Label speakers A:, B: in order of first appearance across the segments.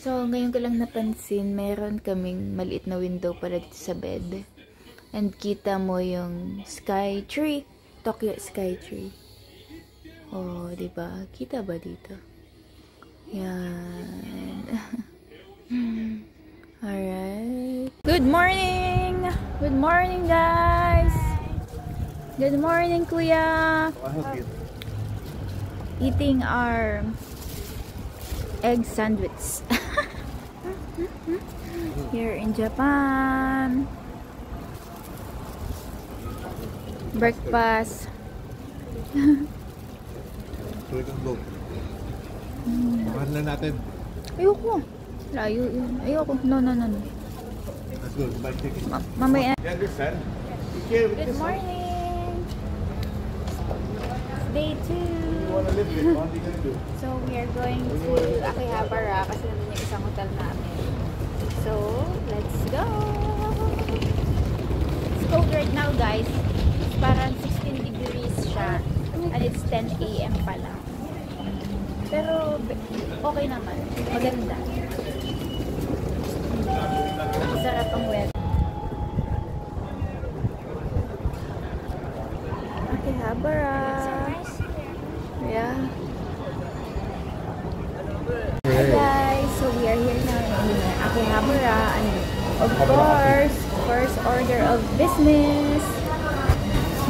A: So, ngayon ko lang napansin, meron kaming maliit na window para dito sa bed. And kita mo yung sky tree. Tokyo sky tree. Oh, diba? Kita ba dito? Yan. Alright. Good morning! Good morning, guys! Good morning, Kuya! Eating our egg sandwich. Here in Japan. Breakfast.
B: Mahal na natin.
A: Ayoko. Layo yun. Ayoko. No.
B: Let's go. Buy tickets.
A: Mamaya.
B: You understand?
A: Good morning. Day 2.
B: You wanna live it? What are you gonna do?
A: So, we are going to Akihabara kasi nandun yung isang hotel namin. So, let's go! It's cold right now, guys. It's parang 16 degrees siya. And it's 10 AM pa lang. Pero, okay naman. Maganda. Masarap ang weather. Akihabara. Yeah. Hi guys, so we are here now in Akihabara, and of course, first order of business,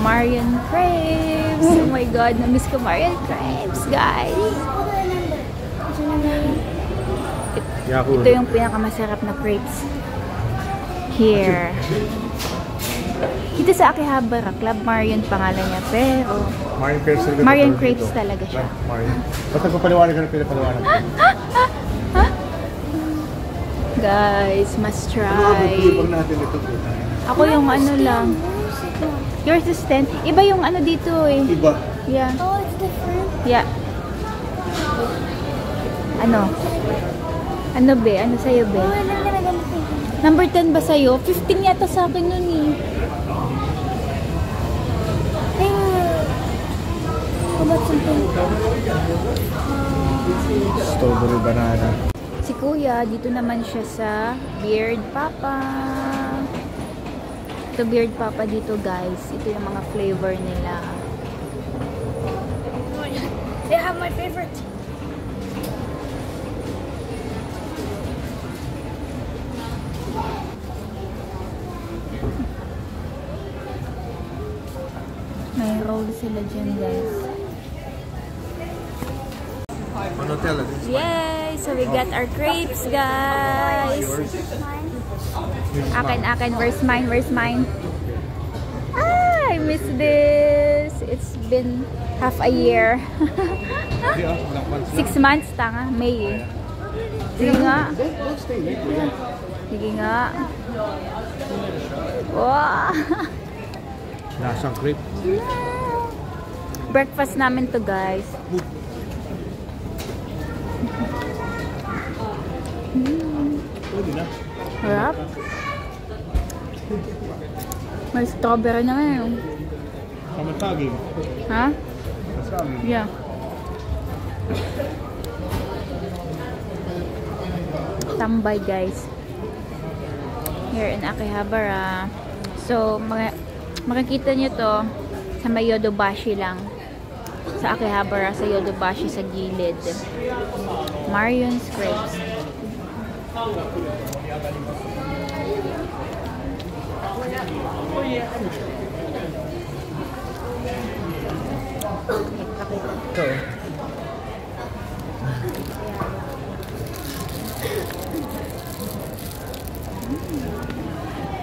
A: Marion Crepes. Oh my god, na-miss ko Marion Crepes, guys. Ito yung pinakamasarap na crepes here. Dito sa Akihabara, Club Marion pangalan niya, pero Marion Crepes talaga siya.
B: Basta papaliwanag ka na pinapaliwanag.
A: Guys, must try.
B: Natin ito.
A: Ako yung ano lang. Your assistant. Iba yung ano dito eh.
B: Iba?
A: Yeah.
C: Oh, it's different?
A: Yeah. Ano? Ano be? Ano sa'yo be?
C: Oh, I'm gonna get it.
A: Number 10 ba sa'yo? 15 yata sa akin nun eh.
C: How about something?
B: Strawberry banana.
A: Si Kuya, dito naman siya sa Beard Papa. Ito Beard Papa dito, guys. Ito yung mga flavor nila.
C: They have my favorite.
A: May roll sila dyan, guys. Yay! So we got our crepes, guys. Akin. Where's mine? Ah, I miss this. It's been half a year. 6 months, tanga. May. Sige nga. Wow!
B: Lasang crepe.
A: Breakfast namin to, guys. Harap. May strawberry na ngayon.
B: Kamataging.
A: Ha?
B: Masaging.
A: Yeah. Tambay, guys. Here in Akihabara. So, makikita nyo to sa may Yodobashi lang. Sa Akihabara, sa Yodobashi sa gilid. Marion's Crepes.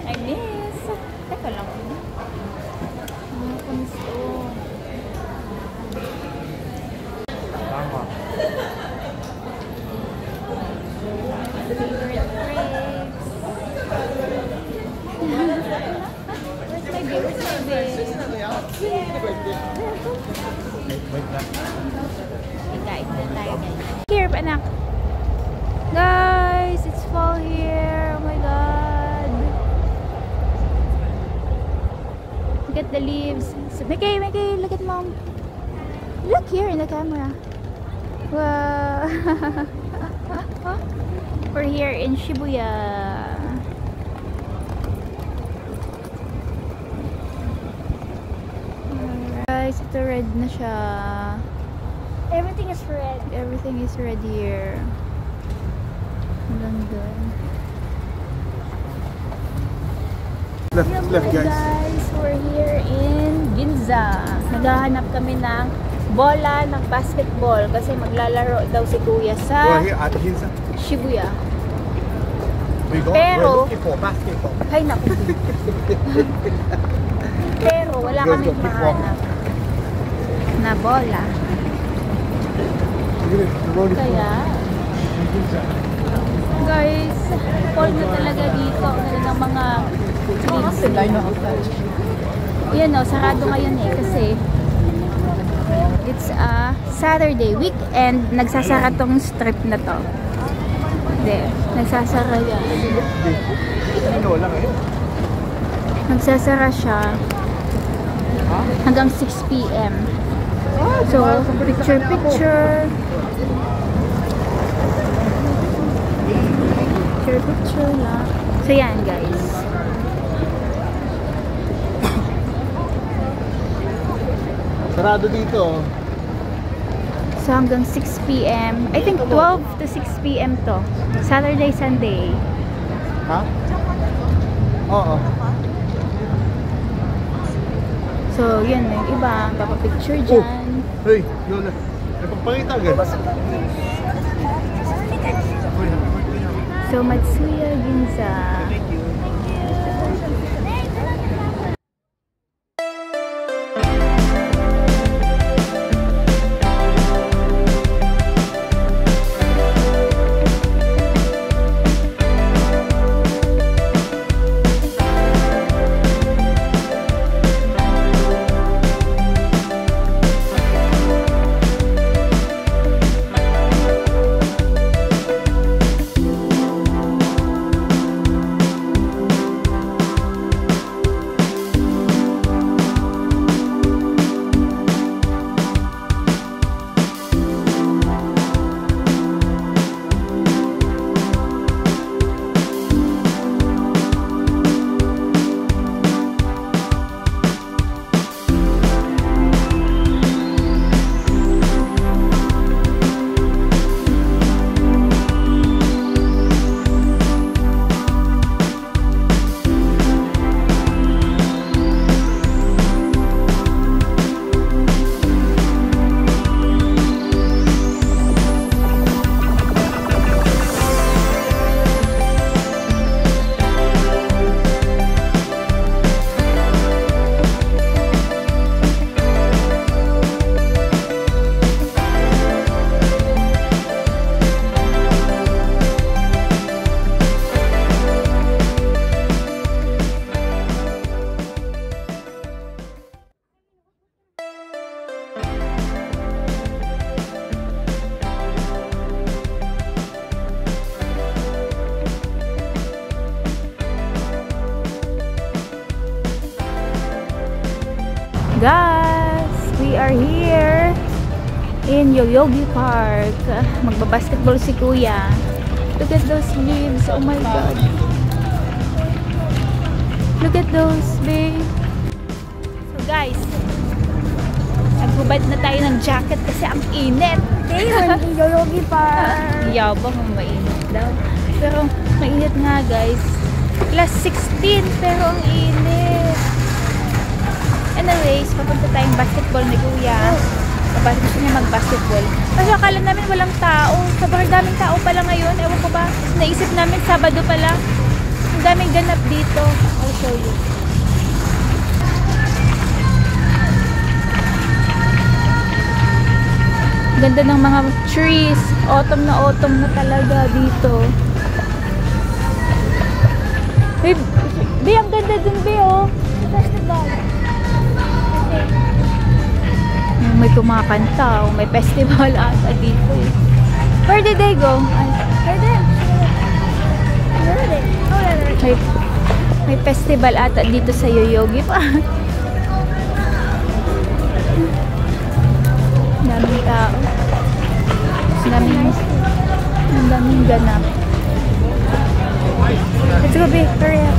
A: I miss. Teka lang. Kamusta?
B: Tama.
A: Favorite crepes. Where's my baby?
B: Wait na.
A: Guys, here, anak. Guys, it's fall here. Oh my god. Look at the leaves. So, Mickey, look at mom. Look here in the camera. Wow. We're here in Shibuya. Guys, ito red na siya.
C: Everything is red.
A: Everything is red here. Ganda.
B: Left, guys.
A: Guys, we're here in Ginza. Naghahanap kami ng bola ng basketball kasi maglalaro daw si Kuya sa
B: We're here at Ginza.
A: Shibuya.
B: We're
A: Pero-
B: looking for basketball.
A: Ay, naku. Pero wala
B: Go,
A: kami
B: go, keep
A: mahanap na bola. Kaya, guys, cold na talaga dito. Talagang mga yan o, sarado ngayon eh kasi it's a Saturday weekend. Nagsasara tong strip na to. Hindi, nagsasara yan. Nagsasara siya hanggang 6 p.m. So, picture lang. So, yan guys.
B: Sarado dito.
A: So, hanggang 6 p.m. I think 12 to 6 p.m. to. Saturday, Sunday.
B: Ha? Oo.
A: So, yun. Yung iba, papapicture dyan.
B: Hey, Lola. Nagpapakita agad.
A: So, Matsuya Ginza. Guys, we are here in Yoyogi Park. Magbabasketball si Kuya. Look at those leaves. Oh my God. Look at those, babe. So guys, nagbubad na tayo ng jacket kasi ang init.
C: We're in Yoyogi Park.
A: Yabang ang mainit daw. Pero mainit nga guys. Plus 16 pero ang init. Anyways, papunta tayong basketball ni Kuya. Gusto niya mag-basketball. Kasi akala namin walang tao. Sobrang daming tao pala ngayon. Ewan ko ba? Naisip namin Sabado pala. Ang daming ganap dito. I'll show you. Ganda ng mga trees. Autumn na talaga dito. Be, ang ganda dun, Be, oh.
C: Festival.
A: May kumakanta, may festival ata dito eh. Where did they go?
C: Where there? Where are they? Oh, there.
A: May festival ata dito sa Yoyogi pa. Daming tao. Daming ganap. Let's go, babe. Hurry up.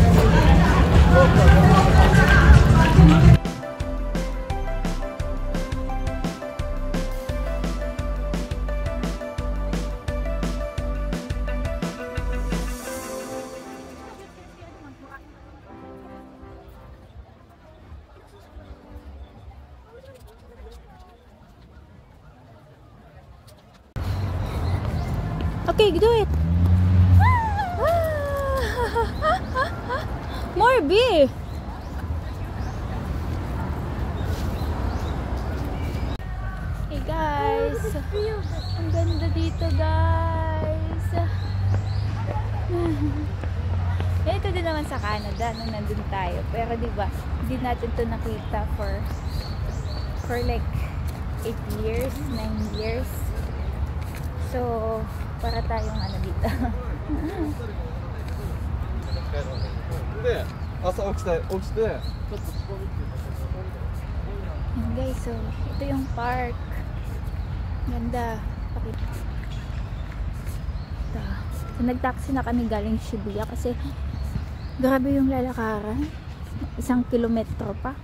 A: Okay, do it. More beef. Hey guys, ang ganda dito guys. Ito din naman sa Canada nung nandun tayo, pero diba hindi natin to nakita for like 8 years, 9 years. So para tayong ano dito. Yan guys, so ito yung park. Ganda. Pakita. Ito. So nag-taxi na kami galing Shibuya kasi grabe yung lalakaran. 1 kilometro pa.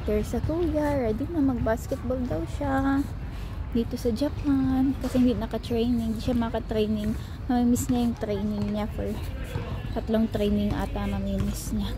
A: There's a kuya, ready na mag-basketball daw siya. Dito sa Japan kasi hindi naka-training, hindi siya maka-training. Mamimiss niya yung training niya for 3 training ata mamimiss niya.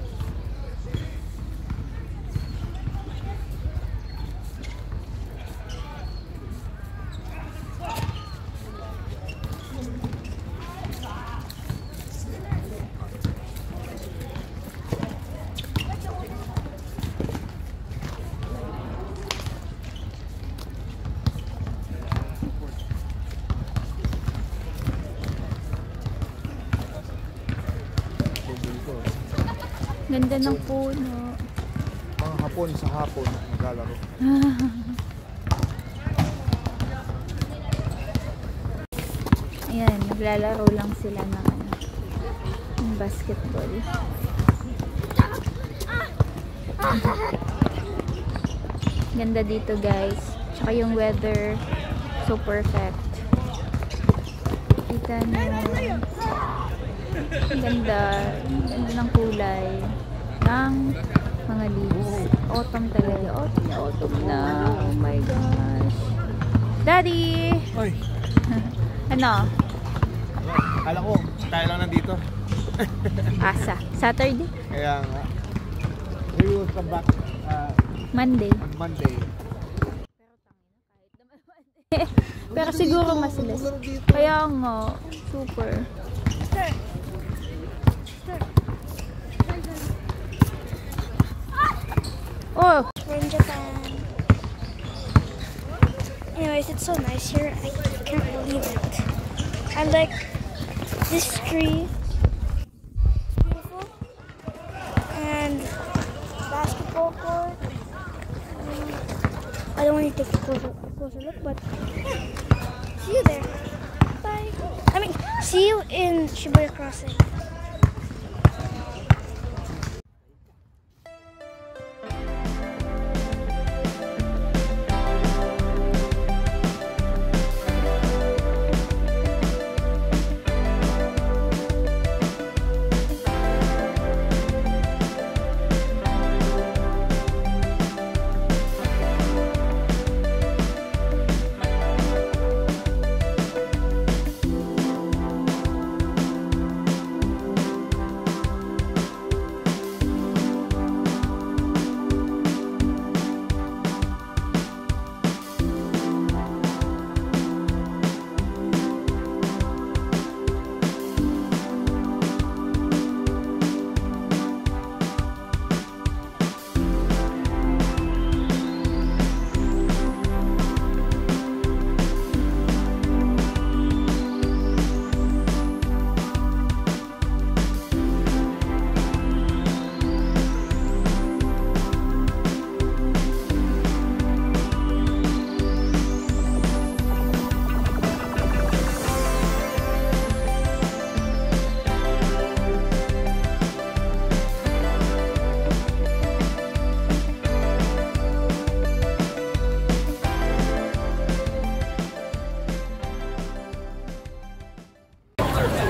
A: Ganda ng puno.
B: Mga hapon sa hapon naglalaro.
A: Ayan, naglalaro lang sila ng ng basketball. Ganda dito guys. Tsaka yung weather so perfect. Kita nyo. Ganda ng kulay ng mga leaves. Autumn talaga. Autumn na. Oh my gosh. Daddy!
B: Oy!
A: Ano?
B: Kala ko, tayo lang nandito.
A: Asa? Saturday?
B: Kaya nga. We will come back
A: Monday.
B: on Monday.
A: Pero siguro mas less. Kaya nga, super. Oh!
C: We're in Japan. Anyways, it's so nice here. I can't believe it. I like this tree. It's beautiful. And basketball court. I don't want to take a closer look, but see you there. Bye. I mean, see you in Shibuya Crossing.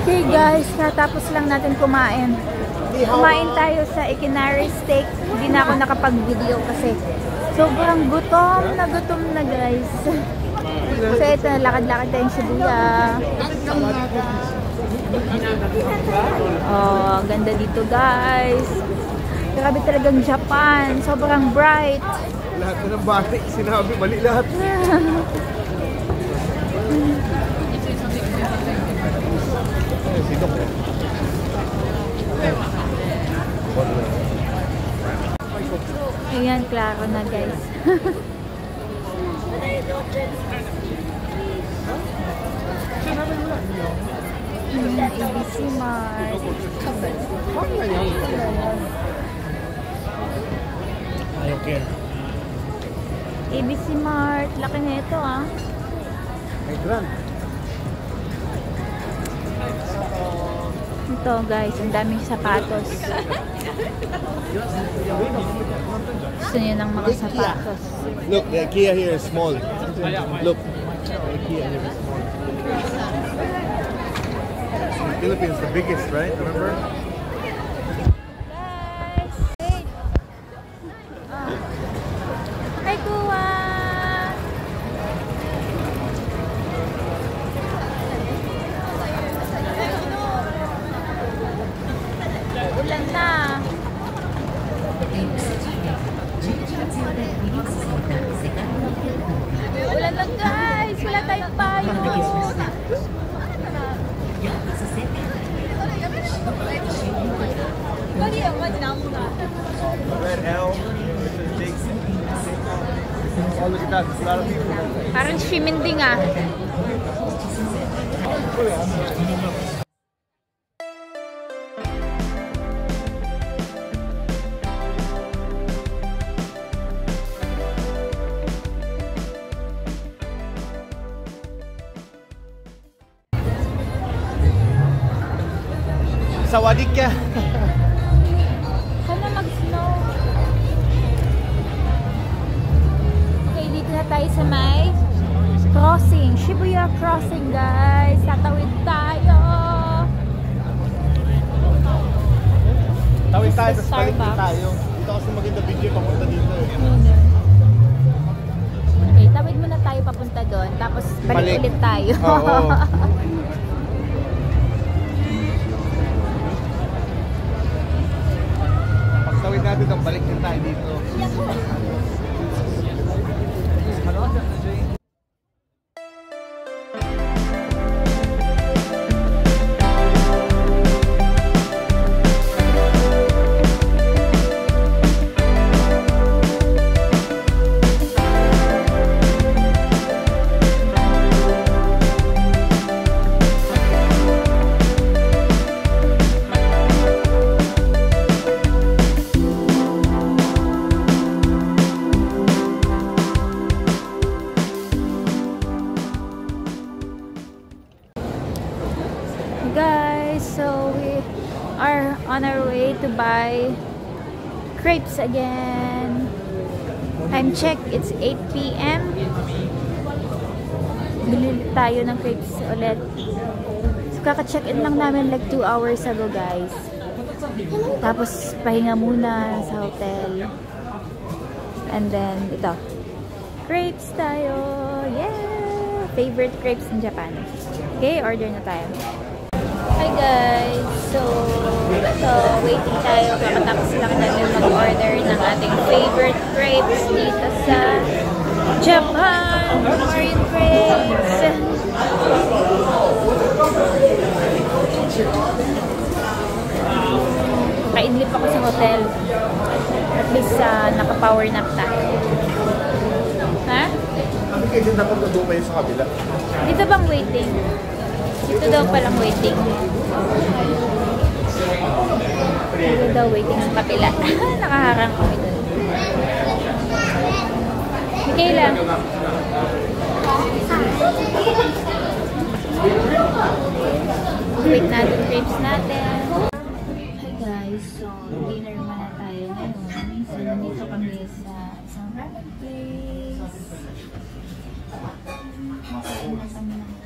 A: Okay guys, katapos lang natin kumain. Kumain tayo sa Ekinari Steak. Hindi na ako nakapag-video kasi sobrang gutom na guys. So ito, lakad-lakad tayong Shibuya. Oh, ganda dito guys. Grabe talagang Japan. Sobrang bright.
B: Lahat na ng batik, sinabi, mali lahat.
A: Ayan, klaro na guys. ABC Mart.
B: Okay.
A: ABC Mart. Laki na ito ah.
B: Ay, grand.
A: Ito guys, ang daming sapatos. Gusto niyo ng mga sapatos.
B: Look, the IKEA here is small. Look, the IKEA here is small. Philippines, the biggest, right? Remember?
A: Guys, wait. Hi, Kuya. Ulan na. Ulan lang guys. Wala tayong payo.
B: Red L. Oh, look at that. There's a lot of people.
A: Parang shimending ah.
B: Sawadik ka.
A: Sana mag-snow. Okay, dito na tayo sa may crossing. Shibuya Crossing, guys. Tatawid tayo.
B: Tawid tayo,
A: Sa
B: tapos balik din
A: Starbucks.
B: tayo. Dito kasi maganda video papunta dito eh.
A: Okay, tawid muna tayo papunta doon. Tapos balik ulit tayo.
B: Oo. Pagtawid natin doon, balik din tayo dito.
A: Guys, so we are on our way to buy crepes again. Time check, it's 8 p.m. Bili tayo ng crepes ulit. So kaka-check-in lang namin like 2 hours ago guys. Tapos pahinga muna sa hotel. And then ito, crepes tayo. Yeah! Favorite crepes in Japan. Okay, order na tayo. Hi guys! So, ito, waiting tayo. Kakatapos lang namin mag-order ng ating favorite crepes dito sa Japan! Marine crepes! Kaidlip ako sa hotel. At least naka-power nap tayo. Ha?
B: Ano kayo din dapat doon kayo sa kabila?
A: Dito bang waiting? Dito daw palang waiting. Dito daw waiting sa kapila. Nakaharang kami doon. Okay lang. Wait natin, crepes natin. Hi guys, so dinner muna tayo ngayon. So nandito kami sa isang ramen place. Kaya na kami ng